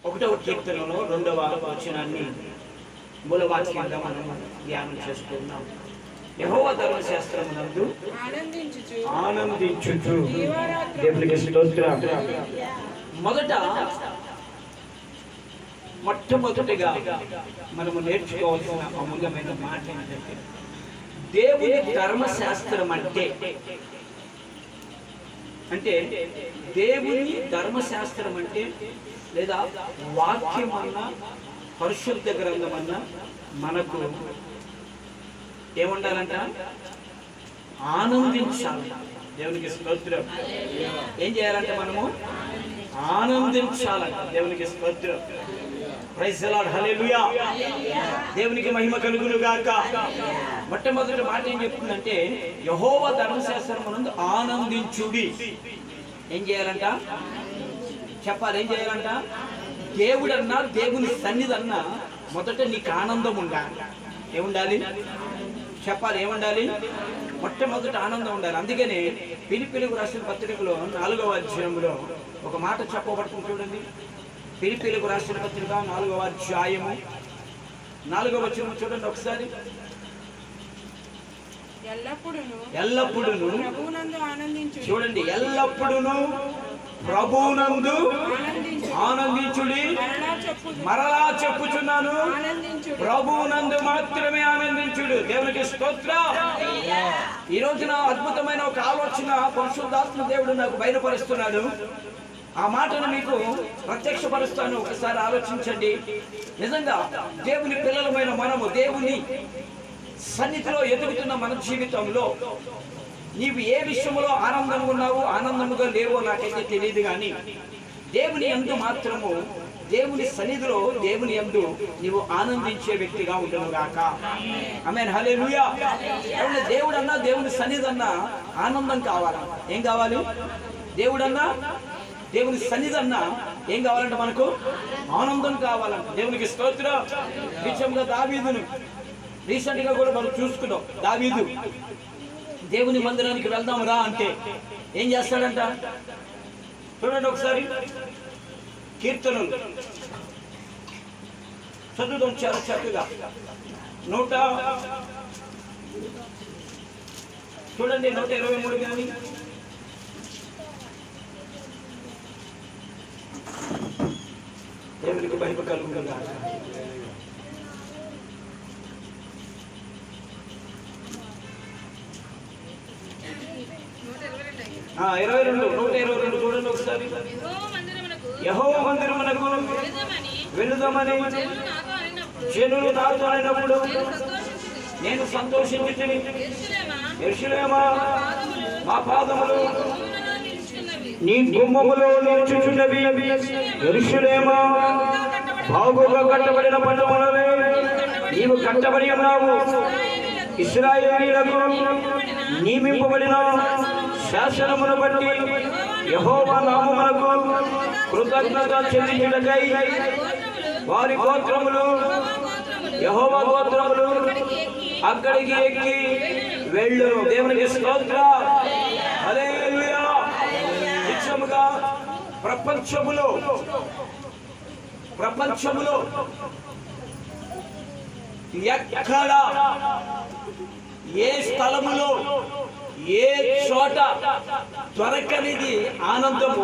ఒకటవ కీర్తనలో 2వ వచనాన్ని మూలవాక్యంగా మనం ధ్యానం చేస్తున్నాం. యెహోవా ధర్మశాస్త్రమునందు ఆనందించుచు దేవునికి స్తోత్రం. మొట్టమొదటిగా మనము నేర్చుకోవాల్సిన అమూల్యమైన మాట ఏంటంటే, దేవుని ధర్మశాస్త్రం అంటే దేవుని ధర్మశాస్త్రం అంటే, లేదా వాక్యం అన్నా పరిశుద్ధ గ్రంథం అన్నా మనకు ఏముండాలంట? ఆనందించాలి. దేవునికి స్తోత్రం. ఏం చేయాలంటే మనము ఆనందించాలంట. దేవునికి స్తోత్రం. Praise the lord. హల్లెలూయా. దేవునికి మహిమ కలుగును గాక. మొట్టమొదటి మాట ఏం చెప్తుందంటే, యెహోవా ధర్మశాస్త్రమునందు ఆనందించుడి. ఏం చేయాలంట? చెప్పాలి. ఏం చేయాలంట? దేవుడన్నా దేవుని సన్నిధన్నా మొదట నీకు ఆనందం ఉండాలి. ఏముండాలి? చెప్పాలి. ఏముండాలి? మొట్టమొదట ఆనందం ఉండాలి. అందుకనే ఫిలిప్పీయులకు రాసిన పత్రికలో 4వ అధ్యాయంలో ఒక మాట చెప్పబడుతుంది చూడండి. ఫిలిప్పీయులకు రాసిన పత్రిక 4వ అధ్యాయము 4వ వచనం చూడండి ఒకసారి. ఎల్లప్పుడూ చూడండి, ఎల్లప్పుడూ ప్రభువునందు ఆనందించుడి. మరలా చెప్పుచున్నాను, ప్రభువునందు మాత్రమే ఆనందించుడు. దేవునికి స్తోత్రం. ఈ రోజున అద్భుతమైన ఒక ఆలోచన పరిశుద్ధాత్మ దేవుడు నాకు బయలుపరుస్తున్నాడు. ఆ మాటను మీకు ప్రత్యక్షపరుస్తాను. ఒకసారి ఆలోచించండి. నిజంగా దేవుని పిల్లలమైన మనము దేవుని సన్నిధిలో ఎదుగుతున్న మన జీవితంలో నీవు ఏ విషయంలో ఆనందంగా ఉన్నావో ఆనందముగా లేవో నాకైతే తెలియదు, కానీ దేవుని యందు మాత్రము, దేవుని సన్నిధిలో దేవుని యందు నీవు ఆనందించే వ్యక్తిగా ఉండును గాక. ఆమేన్. హల్లెలూయా. దేవుడన్నా దేవుని సన్నిధన్నా ఆనందం కావాలి. ఏం కావాలి? దేవుడన్నా దేవుని సన్నిధన్నా ఏం కావాలంటే మనకు ఆనందం కావాలంట. దేవునికి స్తోత్రం. నిజంగా దావీదును రీసెంట్ గా కూడా మనం చూసుకున్నాం. దావీదు దేవుని మందిరానికి వెళ్దాం రా అంటే ఏం చేస్తాడంట? చూడండి ఒకసారి. కీర్తనలు చదువుదాం చాలా చక్కగా. చూడండి 123 కానీ దేవునికి మహిమ కలుగును గాక. 122 చూడండి ఒకసారి. యెహోవా మందిరమునకు వెళుదామని జనులు నాతో అయినప్పుడు నేను సంతోషించితిని. యెరూషలేమా, మా పాదములు నీ గుమ్మములో నిలుచుచున్నవి. యెరూషలేమా, బాగుగా కట్టబడిన పట్టణములవే నీవు కట్టబడి ఉన్నావు. ఇశ్రాయేలీయులకు నియమింపబడిన శాసనమును బట్టి యెహోవా నామమునకు కృతజ్ఞత చెల్లించుటకై వారి గోత్రములు, యెహోవా గోత్రములు అక్కడికి ఎక్కి వెళ్ళు. దేవునికి స్తోత్రం. హల్లెలూయా. నిజముగా ప్రపంచములో ఎక్కడ, ఏ స్థలములో, ఏ చోట దొరకనిది ఆనందము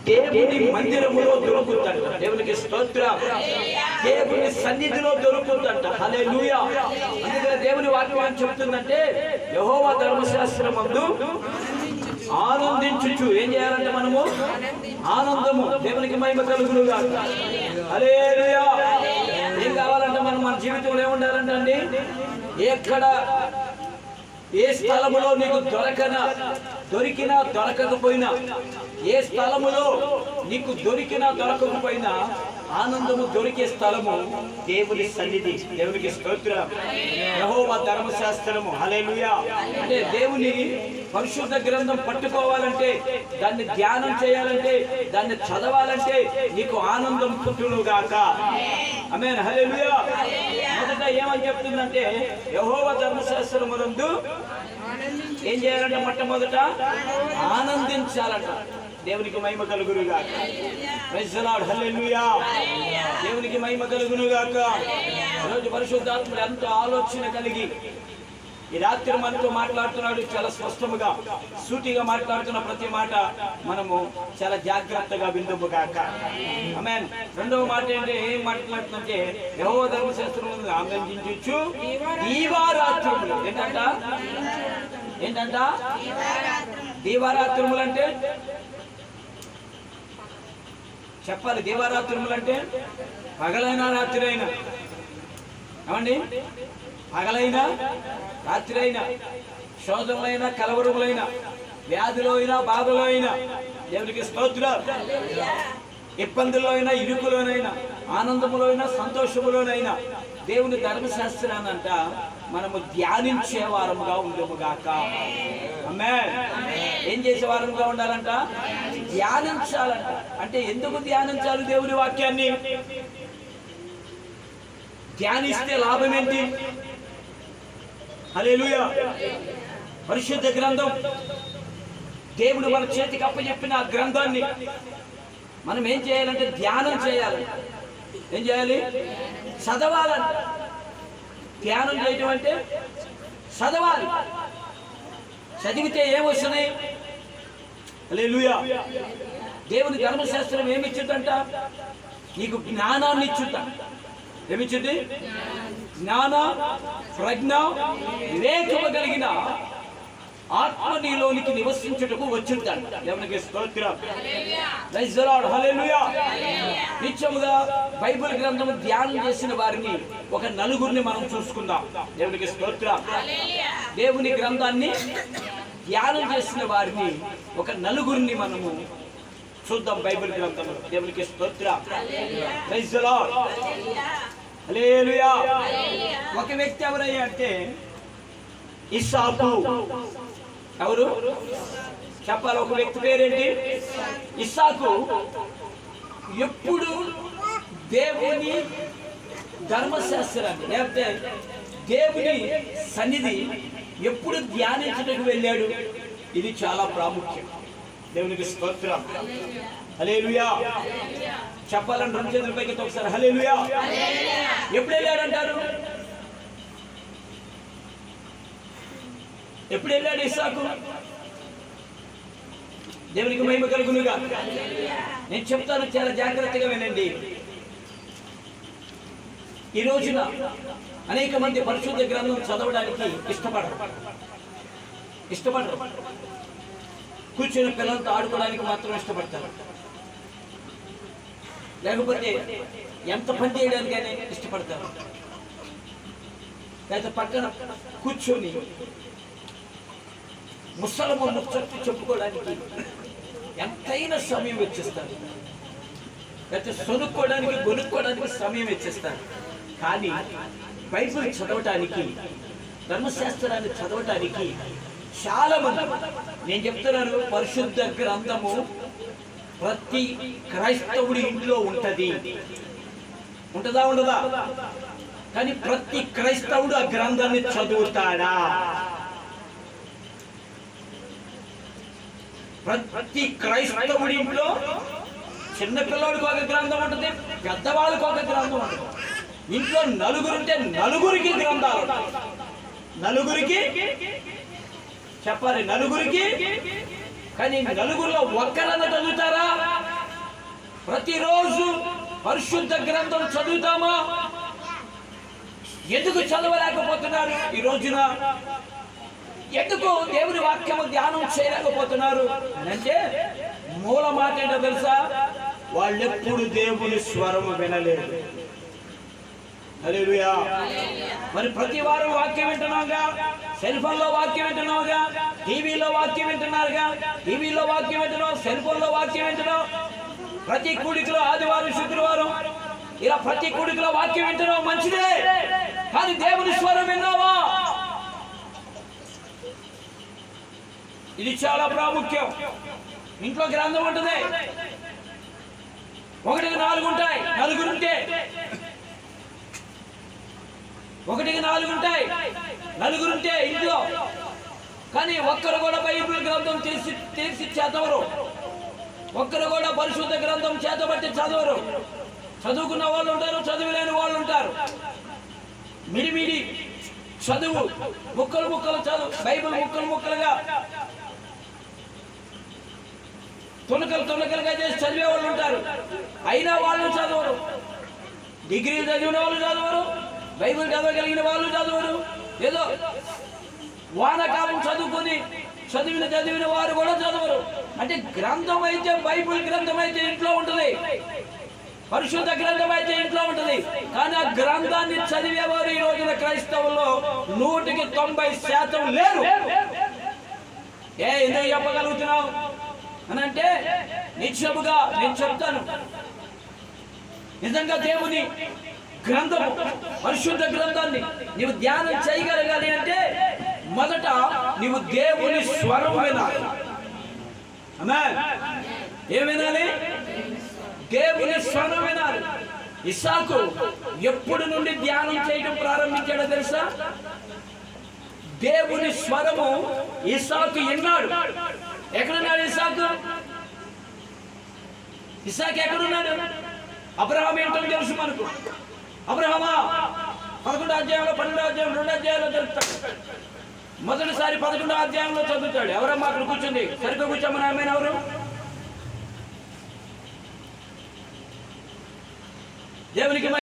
దేవుని మందిరములో దొరుకుతుందంట. దేవునికి స్తోత్రం. దేవుని సన్నిధిలో దొరుకుతుందంట. హల్లెలూయా. అందుకని దేవుని వాక్యం చెప్తుందంటే, యెహోవా ధర్మశాస్త్రమందు ఆనందించుచు. ఏం చేయాలంటే మనము ఆనందము. దేవునికి మహిమ కలుగును గాక. హల్లెలూయా. ఏం కావాలంటే మనం మన జీవితంలో ఏముండాలంటే అండి, ఎక్కడ ఏ స్థలములో నీకు దొరికినా దొరకకపోయినా, ఏ స్థలములో నీకు దొరికినా దొరకకపోయినా ఆనందము దొరికే స్థలము దేవుని సన్నిధి. దేవునికి స్తోత్రం. యెహోవా ధర్మశాస్త్రము. హల్లెలూయా. అంటే దేవుని పరిశుద్ధ గ్రంథం పట్టుకోవాలంటే, దాన్ని ధ్యానం చేయాలంటే, దాన్ని చదవాలంటే నీకు ఆనందం పుట్టును గాక. ఆమేన్. హల్లెలూయా. మొదట ఏమని చెప్తుందంటే, యెహోవా ధర్మశాస్త్రమునందు ఏం చేయాలంటే మొట్టమొదట ఆనందించాలంట. దేవునికి మహిమ కలుగును గాక. Praise the lord, hallelujah. దేవునికి మహిమ కలుగును గాక. ఈరోజు పరిశుద్ధాత్ముడు ఎంతో ఆలోచన కలిగి ఈ రాత్రి మనతో మాట్లాడుతున్నాడు. చాలా స్పష్టముగా సూటిగా మాట్లాడుతున్న ప్రతి మాట మనము చాలా జాగ్రత్తగా విందుము గాక. ఆమేన్. రెండవ మాట ఏంటి? ఏం మాట్లాడుతుందంటే యెహోవా ధర్మశాస్త్రములను ఆనందించు దీవారాత్రములు. ఏంటంట దీవారాత్రములు అంటే చెప్పాలి. దీవారాత్రములు అంటే పగలైనా రాత్రి అయినా, ఏమండి, పగలైనా రాత్రి అయినా, శోధములైనా కలవరములైనా, వ్యాధులో అయినా బాధలో అయినా, దేవునికి స్తోత్రం, ఇబ్బందుల్లో అయినా ఇరుకులోనైనా, ఆనందములో అయినా సంతోషములోనైనా దేవుని ధర్మశాస్త్రాన్నంట మనము ధ్యానించే వారముగా ఉండము గాక. ఆమేన్. ఏం చేసే వారముగా ఉండాలంట? ధ్యానించాలంట. అంటే ఎందుకు ధ్యానించాలి దేవుని వాక్యాన్ని? ధ్యానిస్తే లాభం ఏంటి? హల్లెలూయా. పరిశుద్ధ గ్రంథం, దేవుడు మన చేతికి అప్పచెప్పిన ఆ గ్రంథాన్ని మనం ఏం చేయాలంటే ధ్యానం చేయాలి. ఏం చేయాలి? చదవాలంట. ధ్యానం చేయటం అంటే చదవాలి. చదివితే ఏమొస్తుంది? హల్లెలూయా. దేవుని ధర్మశాస్త్రం ఏమిచ్చుదంట? నీకు జ్ఞానాన్ని ఇచ్చుట. ఏమిచ్చుంది? జ్ఞాన, ప్రజ్ఞ, వివేకము కలిగిన ఆత్మ నీలోనికి నివసించుటకు వచ్చుంటాడు. దేవునికి స్తోత్రం. Praise the lord, hallelujah. నిత్యముగా బైబిల్ గ్రంథము ధ్యానం చేసిన వారిని ఒక నలుగురిని మనం చూసుకుందాం. దేవునికి స్తోత్రం. దేవుని గ్రంథాన్ని ధ్యానం చేసిన వారిని ఒక నలుగురిని మనము చూద్దాం బైబిల్ గ్రంథంలో. దేవునికి స్తోత్రం. ప్రైజ్ ది లార్డ్, హల్లెలూయా. ఒక వ్యక్తి ఎవరయ్యా అంటే ఇస్సాకు. ఎవరు చెప్పాలి? ఒక వ్యక్తి పేరేంటి? ఇస్సాకు. ఎప్పుడు దేవుని ధర్మశాస్త్రాన్ని లేకపోతే దేవుని సన్నిధి ఎప్పుడు ధ్యానించడానికి వెళ్ళాడు? ఇది చాలా ప్రాముఖ్యం. దేవునికి స్తోత్రం. హల్లెలూయా. చెప్పాలని రెండు చేతుల పైకి ఒకసారి హల్లెలూయా. ఎప్పుడు వెళ్ళాడంటారు? ఎప్పుడు వెళ్ళాడు ఇస్సాకు? దేవునికి మహిమ కలుగునుగా. నేను చెప్తాను, చాలా జాగ్రత్తగా వినండి. ఈ రోజున అనేక మంది పరిశుద్ధ గ్రంథం చదవడానికి ఇష్టపడరు. కూర్చొని పిల్లలతో ఆడుకోవడానికి మాత్రం ఇష్టపడతారు. లేకపోతే ఎంత పని చేయడానికైనా ఇష్టపడతారు. లేకపోతే పక్కన కూర్చొని ముసలమ్మ ముచ్చట్లు చెప్పుకోవడానికి ఎంతైనా సమయం వెచ్చిస్తారు. లేకపోతే కొనుక్కోవడానికి సమయం వెచ్చిస్తారు. కానీ బైబిల్ చదవటానికి, ధర్మశాస్త్రాన్ని చదవటానికి చాలా మంది, నేను చెప్తున్నాను, పరిశుద్ధ గ్రంథము ప్రతి క్రైస్తవుడి ఇంట్లో ఉంటది. ఉంటదా? ఉండదా? కానీ ప్రతి క్రైస్తవుడు ఆ గ్రంథాన్ని చదువుతాడా? ప్రతి క్రైస్తవుడి ఇంట్లో చిన్నపిల్లడికి ఒక గ్రంథం ఉంటుంది, పెద్దవాళ్ళకి ఒక గ్రంథం ఉంటుంది. ఇంట్లో నలుగురుంటే నలుగురికి గ్రంథాలు. నలుగురికి చెప్పాలి, నలుగురికి. కానీ నలుగురిలో ఒక్కరన్నా చదువుతారా? ప్రతిరోజు పరిశుద్ధ గ్రంథం చదువుతామా? ఎందుకు చదవలేకపోతున్నారు ఈ రోజున? ఎందుకు దేవుని వాక్యము ధ్యానం చేయలేకపోతున్నారు అంటే మూల మాట ఏంటో తెలుసా? వాళ్ళెప్పుడు దేవుని స్వరము వినలేదు. హల్లెలూయా. మరి ప్రతి వారం వాక్యం వింటున్నావుగా, సెల్ ఫోన్ లో వాక్యం వింటున్నావుగా, టీవీలో వాక్యం వింటున్నారుగా, టీవీలో వాక్యం వింటున్నావు, సెల్ ఫోన్ లో వాక్యం వింటున్నావు. ప్రతి కూడికలో ఆదివారం శుక్రవారం ఇలా ప్రతి కూడికలో వాక్యం వింటున్నావు, మంచిదే. కానీ దేవుని స్వరం విన్నావా? ఇది చాలా ప్రాముఖ్యం. ఇంట్లో గ్రంథం ఉంటుంది, 1కి 4 ఉంటాయి, నలుగురుంటే 1కి 4 ఉంటాయి, నలుగురుంటే ఇంట్లో. కానీ ఒక్కరు కూడా బైబిల్ గ్రంథం తీసి చదవరు. ఒక్కరు కూడా పరిశుద్ధ గ్రంథం చేతబట్టి చదవరు. చదువుకున్న వాళ్ళు ఉంటారు, చదువులేని వాళ్ళు ఉంటారు. మిడిమిడి చదువు, ముక్కలు ముక్కలు చదువు, బైబిల్ ముక్కలు ముక్కలుగా తునకలుగా చేసి చదివే వాళ్ళు ఉంటారు. అయినా వాళ్ళు చదవరు. డిగ్రీలు చదివిన వాళ్ళు చదవరు, బైబిల్ చదవగలిగిన వాళ్ళు చదవరు. ఏదో వానకాలం చదివిన వారు కూడా చదవరు. అంటే గ్రంథం అయితే, బైబిల్ గ్రంథం అయితే ఇంట్లో ఉంటుంది, పరిశుద్ధ గ్రంథం అయితే ఇంట్లో ఉంటుంది. కానీ ఆ గ్రంథాన్ని చదివేవారు ఈ రోజున క్రైస్తవుల్లో 100% లేరు. ఎందుకు చెప్పగలుగుతున్నావు అని అంటే, నిశ్చయముగా నేను చెప్తాను, నిజంగా దేవుని గ్రంథము, పరిశుద్ధ గ్రంథాన్ని నీవు ధ్యానం చేయగలగాలి అంటే మొదట నీవు దేవుని స్వరం వినాలి. ఆమేన్. ఏం వినాలి? దేవుని స్వరం వినాలి. ఇస్సాకు ఎప్పుడు నుండి ధ్యానం చేయడం ప్రారంభించాడో తెలుసా? దేవుని స్వరము ఇస్సాకు విన్నాడు. ఎక్కడున్నాడు ఇస్సాకు? ఇస్సాకు ఎక్కడున్నాడు? అబ్రహాం ఏంటో తెలుసు మనకు. అబ్రహామా 11వ అధ్యాయంలో, 12వ అధ్యాయం, 2 అధ్యాయాల్లో చదువుతాడు. మొదటిసారి 11వ అధ్యాయంలో చదువుతాడు. ఎవరమ్మా అక్కడ కూర్చుంది? సరిగ్గా కూర్చోమని ఆమె ఎవరు? దేవునికి